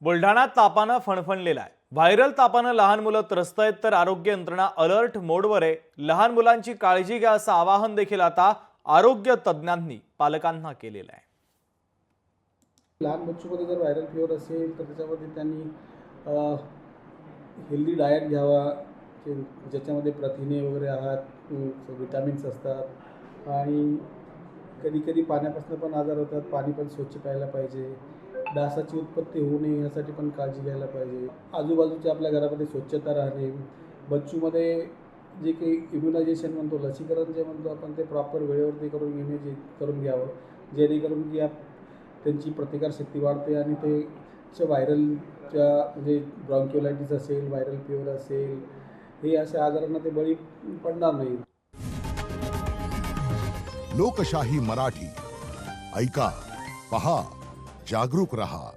बुलढाणा तापानं फणफणलेला आहे। व्हायरल तापानं लहान मुलं त्रस्त आहेत तर आरोग्य यंत्रणा अलर्ट मोडवर आहे। लहान मुलांची काळजी घ्या असं आवाहन देखील आता आरोग्य तज्ञांनी पालकांना केलेलं आहे। लहान बच्चूमध्ये जर व्हायरल फीवर असेल तर त्याच्यामध्ये त्यांनी हेल्दी डाएट घ्यावा, ज्याच्यामध्ये प्रथिने वगैरे आहात, विटामिन्स असतात आणि कधी कधी पाण्यापासून पण आजार होतात। पाणी पण स्वच्छ प्यायला पाहिजे। डासाची उत्पत्ती होऊ नये यासाठी पण काळजी घ्यायला पाहिजे। आजूबाजूच्या आपल्या घरामध्ये स्वच्छता राहणे, बच्चूमध्ये जे काही इम्युनायझेशन म्हणतो, लसीकरण जे म्हणतो आपण, ते प्रॉपर वेळेवरती करून घ्यावं, जेणेकरून की त्यांची प्रतिकारशक्ती वाढते आणि ते व्हायरलच्या म्हणजे ब्रॉन्किओलायटिस असेल, व्हायरल फीवर असेल, हे अशा आजारांना ते बळी पडणार नाहीत। लोकशाही मराठी ऐका, पहा, जागरूक रहा।